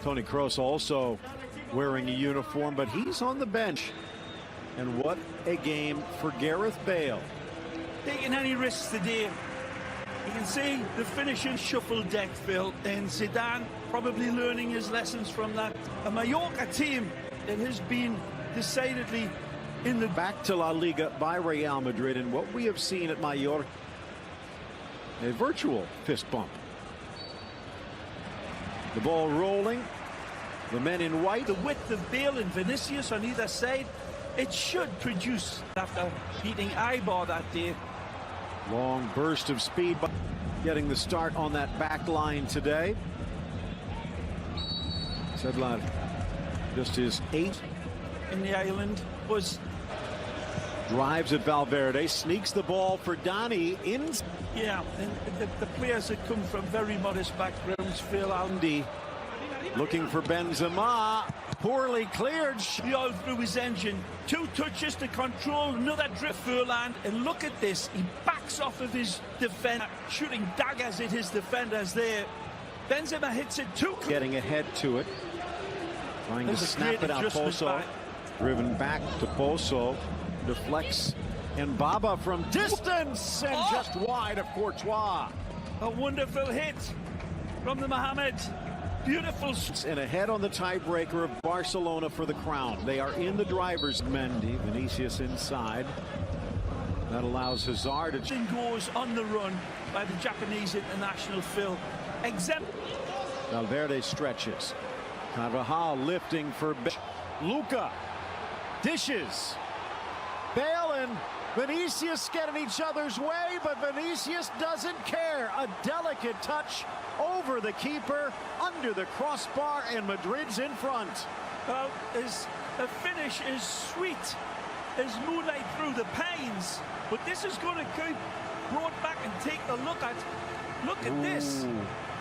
Toni Kroos also wearing a uniform, but he's on the bench. And what a game for Gareth Bale. Taking any risks today. You can see the finishing shuffle deck, Phil, and Zidane probably learning his lessons from that. A Mallorca team that has been decidedly in the back to La Liga by Real Madrid, and what we have seen at Mallorca, a virtual fist bump. The ball rolling, the men in white. The width of Bale and Vinicius on either side, it should produce after beating Eibar that day. Long burst of speed, but getting the start on that back line today. Sedlar, just his 8th in the island, was drives at Valverde, sneaks the ball for Donny in. Yeah, and the players that come from very modest backgrounds, Phil Andy looking for Benzema, poorly cleared. He all through his engine. 2 touches to control, another drift Furland, and look at this. He backs off of his defender, shooting daggers at his defenders there. Benzema hits it too. Getting ahead to it, trying to snap it out. Pozo driven back to Pozo, deflects, and Baba from distance and just wide of Courtois. A wonderful hit from the Mohamed. Beautiful. And ahead on the tiebreaker of Barcelona for the crown. They are in the driver's. Mendy, Vinicius inside. That allows Hazard to. Goes on the run by the Japanese international, Phil. Valverde stretches. Carvajal lifting for Luka. Dishes. Bale and Vinicius get in each other's way, but Vinicius doesn't care. A delicate touch over the keeper, under the crossbar, and Madrid's in front. Well, the finish is sweet as moonlight through the pines, but this is going to be brought back and take a look at. Look at this.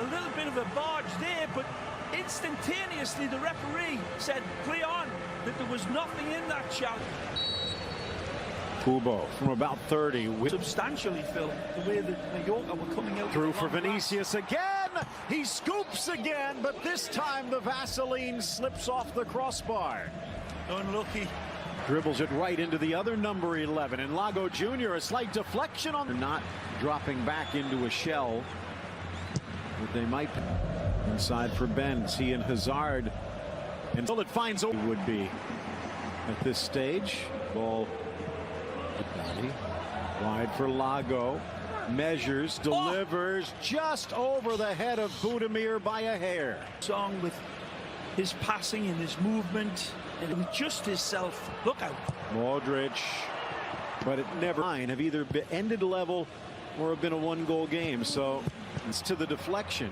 A little bit of a barge there, but instantaneously the referee said, play on, that there was nothing in that challenge. Kubo from about 30. Substantially, Phil, the way that Mallorca were coming out. Through for Vinicius again. He scoops again, but this time the Vaseline slips off the crossbar. Unlucky. Dribbles it right into the other number 11. And Lago Jr., a slight deflection on. Not dropping back into a shell. But they might. Inside for Benz. He and Hazard. Until it finds a would be at this stage. Ball. Wide for Lago. Measures, delivers just over the head of Budimir by a hair. Song with his passing and his movement and just himself. Look out. Modric, but it never have either been ended level or have been a 1-goal game. So it's to the deflection.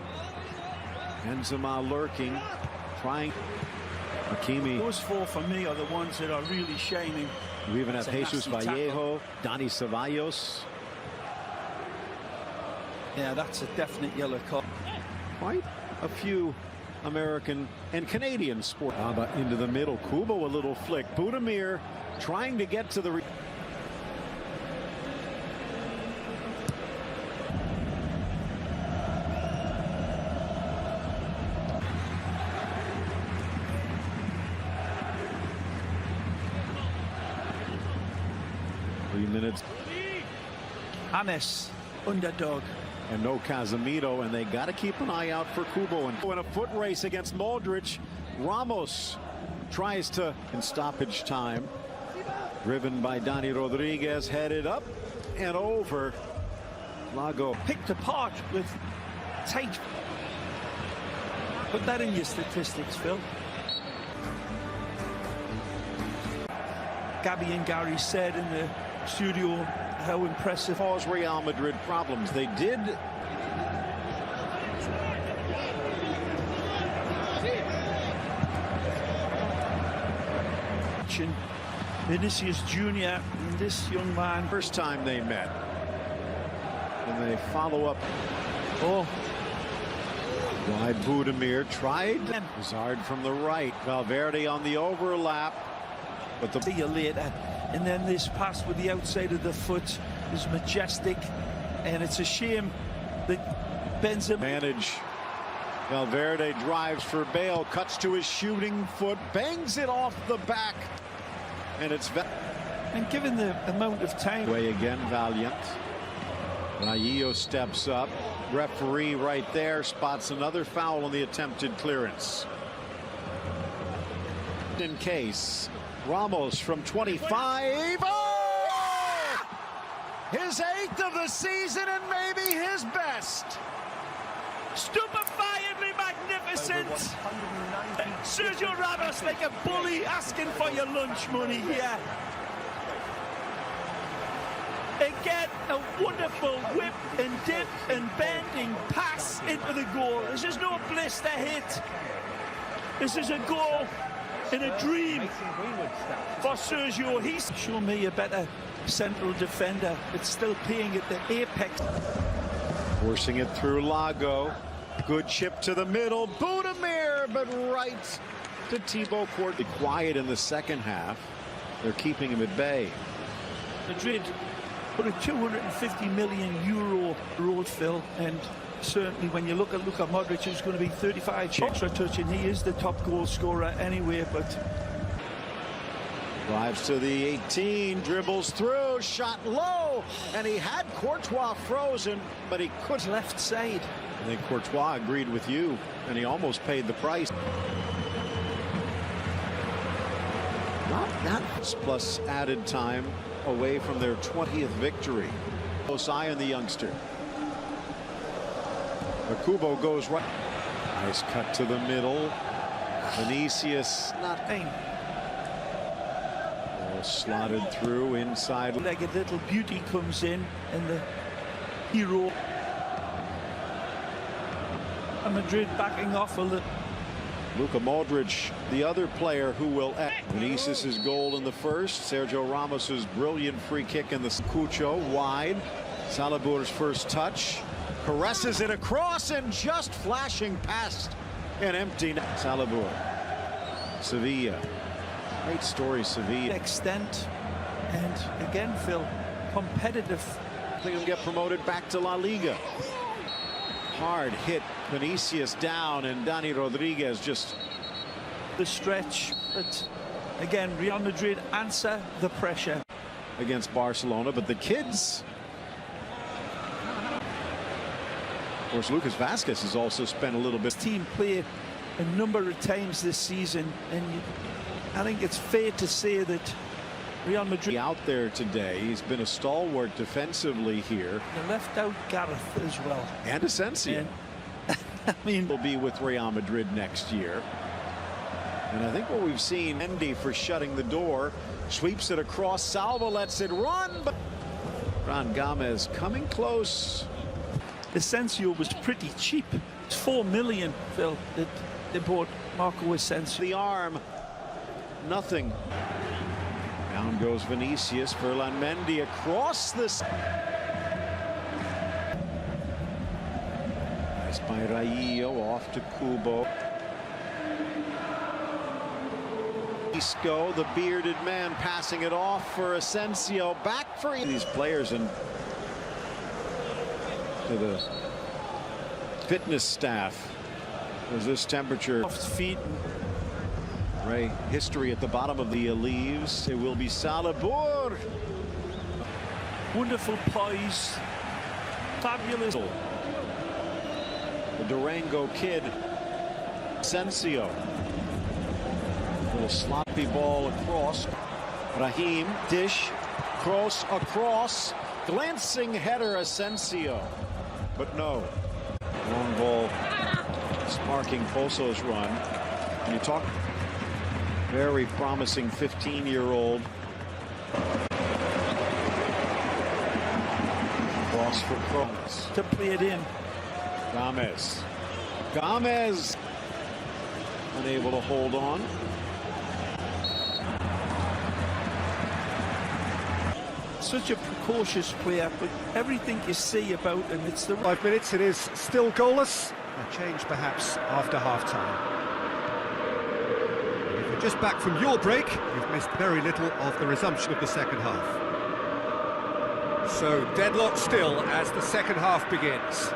Benzema lurking, trying. Hakimi. Those 4 for me are the ones that are really shining. We even have Jesus Vallejo, Dani Ceballos. Yeah, that's a definite yellow card. Quite a few American and Canadian sport. Baba into the middle. Kubo a little flick. Budimir trying to get to the. Minutes. James, underdog. And no Casemiro, and they got to keep an eye out for Kubo. And in a foot race against Modric, Ramos tries to, in stoppage time, driven by Dani Rodriguez, headed up and over. Lago picked apart with tight. Put that in your statistics, Phil. Gabby and Gary said in the studio how impressive. Cause Real Madrid problems. They did. Vinicius Jr. and this young man. First time they met. And they follow up. Wide Budimir tried. Hazard from the right. Valverde on the overlap. But the. See you later. And then this pass with the outside of the foot is majestic. And it's a shame that Benzema. Manage Valverde drives for Bale, cuts to his shooting foot, bangs it off the back, and it's and given the amount of time. Way again, Valiant. Raillo steps up. Referee right there spots another foul on the attempted clearance. In case, Ramos from 25. Oh! His 8th of the season and maybe his best. Stupefyingly magnificent. Sergio Ramos like a bully asking for your lunch money here. Again, a wonderful whip and dip and bending pass into the goal. This is no blister hit. This is a goal in a dream for Sergio. He's shown me a better central defender. It's still playing at the apex. Forcing it through Lago. Good chip to the middle. Budimir, but right to Thibaut Courtois. Quiet in the second half. They're keeping him at bay. Madrid put a 250 million euro road, Phil, and certainly when you look at Luka Modric, who's going to be 35 extra touch, and he is the top goal scorer anyway, but drives to the 18, dribbles through, shot low, and he had Courtois frozen, but he could left side. I think Courtois agreed with you, and he almost paid the price. Not that plus added time away from their 20th victory. Close eye on the youngster. Kubo goes right. Nice cut to the middle. Vinicius nothing. All slotted through inside. Like a little beauty comes in, and the hero. And Madrid backing off a little. Luka Modric, the other player who will Vinicius' goal in the first. Sergio Ramos's brilliant free kick in the Cucho wide. Salabur's first touch. Caresses it across and just flashing past an empty net. Salabur. Sevilla. Great story, Sevilla. Extent. And again, Phil, competitive. I think he'll get promoted back to La Liga. Hard hit, Vinicius down, and Dani Rodriguez just the stretch. But again, Real Madrid answer the pressure against Barcelona, but the kids. Of course, Lucas Vazquez has also spent a little bit. Team play a number of times this season, and I think it's fair to say that Real Madrid out there today. He's been a stalwart defensively here. They left out Gareth as well. And Asensio. I mean, will be with Real Madrid next year. And I think what we've seen, Mendy for shutting the door, sweeps it across. Salva lets it run, but Fran Gomez coming close. Asensio was pretty cheap. It's 4 million, Phil, that they bought Marco Asensio. The arm, nothing. Down goes Vinicius. Ferland Mendy across this. Nice by Raillo, off to Kubo. Isco, the bearded man, passing it off for Asensio. Back for these players and to the fitness staff. As this temperature. Off feet. Ray, history at the bottom of the leaves. It will be Salabur. Wonderful poise. Fabulous. The Durango kid. Asensio. Little sloppy ball across. Raheem, dish, cross across. Glancing header, Asensio. But no. Long ball sparking Pozo's run. And you talk. Very promising 15-year-old. Cross for Cross. To play it in. Gomez. Gomez unable to hold on. Such a precocious player, but everything you see about him, it's the 5 minutes. It is still goalless. A change perhaps after half-time. Just back from your break, you've missed very little of the resumption of the second half. So deadlock still as the second half begins.